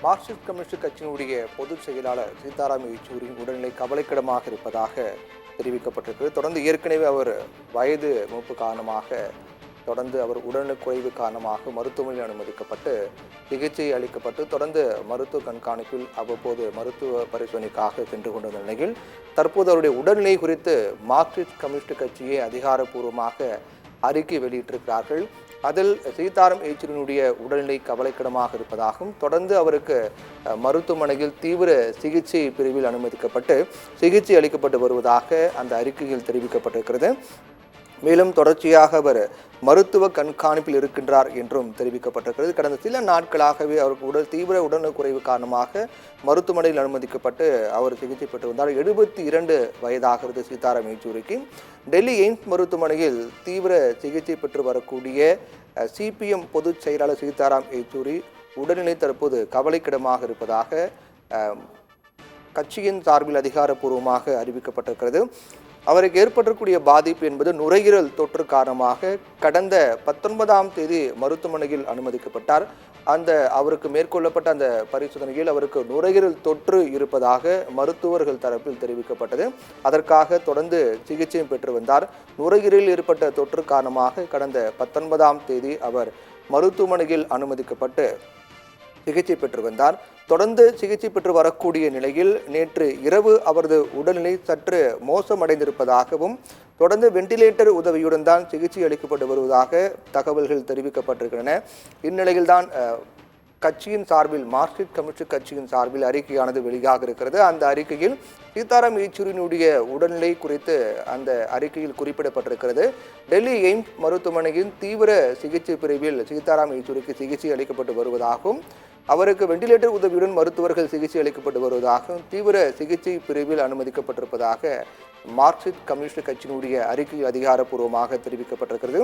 Marxist communist கட்சியினுடைய பொதுச் செயலாளர் சீதாராம் யெச்சூரியின் உடல்நிலை கவலைக்கிடமாக இருப்பதாக தெரிவிக்கப்பட்டிருக்கு. தொடர்ந்து ஏற்கனவே அவர் வயது மூப்பு காரணமாக தொடர்ந்து அவர் உடல்நலக்குறைவு காரணமாக மருத்துவமனையில் அனுமதிக்கப்பட்டு சிகிச்சை அளிக்கப்பட்டு தொடர்ந்து மருத்துவ கண்காணிப்பில் அவ்வப்போது மருத்துவ பரிசோதனைக்காக சென்று கொண்டிருந்த நிலையில் தற்போது அவருடைய உடல்நிலை குறித்து மார்க்சிஸ்ட் கம்யூனிஸ்ட் கட்சியை அதிகாரப்பூர்வமாக அறிக்கை வெளியிட்டிருக்கிறார்கள். அதில் சீதாராம் யெச்சூரியினுடைய உடல்நிலை கவலைக்கிடமாக இருப்பதாகவும் தொடர்ந்து அவருக்கு மருத்துவமனையில் தீவிர சிகிச்சை பிரிவில் அனுமதிக்கப்பட்டு சிகிச்சை அளிக்கப்பட்டு வருவதாக அந்த அறிக்கையில் தெரிவிக்கப்பட்டிருக்கிறது. மேலும் தொடர்ச்சியாக அவர் மருத்துவ கண்காணிப்பில் இருக்கின்றார் என்றும் தெரிவிக்கப்பட்டிருக்கிறது. கடந்த சில நாட்களாகவே அவருக்கு தீவிர உடல்நலக்குறைவு காரணமாக மருத்துவமனையில் அனுமதிக்கப்பட்டு அவர் சிகிச்சை பெற்று வந்தார். 72 வயதாகிறது சீதாராம் யெச்சூரிக்கு. டெல்லி எய்ம்ஸ் மருத்துவமனையில் தீவிர சிகிச்சை பெற்று வரக்கூடிய சிபிஎம் பொதுச் செயலாளர் சீதாராம் யெச்சூரி உடல்நிலை தற்போது கவலைக்கிடமாக இருப்பதாக கட்சியின் சார்பில் அதிகாரப்பூர்வமாக அறிவிக்கப்பட்டிருக்கிறது. அவருக்கு ஏற்பட்டிருக்கூடிய பாதிப்பு என்பது நுரையீரல் தொற்று காரணமாக கடந்த 19ஆம் தேதி மருத்துவமனையில் அனுமதிக்கப்பட்டார். அவருக்கு மேற்கொள்ளப்பட்ட அந்த பரிசோதனையில் அவருக்கு நுரையீரல் தொற்று இருப்பதாக மருத்துவர்கள் தரப்பில் தெரிவிக்கப்பட்டது. அதற்காக தொடர்ந்து சிகிச்சையும் பெற்று வந்தார். நுரையீரலில் ஏற்பட்ட தொற்று காரணமாக கடந்த 19ஆம் தேதி அவர் மருத்துவமனையில் அனுமதிக்கப்பட்டு சிகிச்சை பெற்று வந்தார். தொடர்ந்து சிகிச்சை பெற்று வரக்கூடிய நிலையில் நேற்று இரவு அவரது உடல்நிலை சற்று மோசமடைந்திருப்பதாகவும் தொடர்ந்து வெண்டிலேட்டர் உதவியுடன் தான் சிகிச்சை அளிக்கப்பட்டு வருவதாக தகவல்கள் தெரிவிக்கப்பட்டிருக்கின்றன. இந்நிலையில்தான் கட்சியின் சார்பில் மார்க்சிஸ்ட் கம்யூனிஸ்ட் கட்சியின் சார்பில் அறிக்கையானது வெளியாக இருக்கிறது. அந்த அறிக்கையில் சீதாராம் யெச்சூரியினுடைய உடல்நிலை குறித்து அந்த அறிக்கையில் குறிப்பிடப்பட்டிருக்கிறது. டெல்லி எய்ம்ஸ் மருத்துவமனையின் தீவிர சிகிச்சை பிரிவில் சீதாராம் யெச்சூரிக்கு சிகிச்சை அளிக்கப்பட்டு வருவதாகவும் அவருக்கு வெண்டிலேட்டர் உதவியுடன் மருத்துவர்கள் சிகிச்சை அளிக்கப்பட்டு வருவதாகவும் தீவிர சிகிச்சை பிரிவில் அனுமதிக்கப்பட்டிருப்பதாக மார்க்சிஸ்ட் கம்யூனிஸ்ட் கட்சியினுடைய அறிக்கை அதிகாரப்பூர்வமாக தெரிவிக்கப்பட்டிருக்கிறது.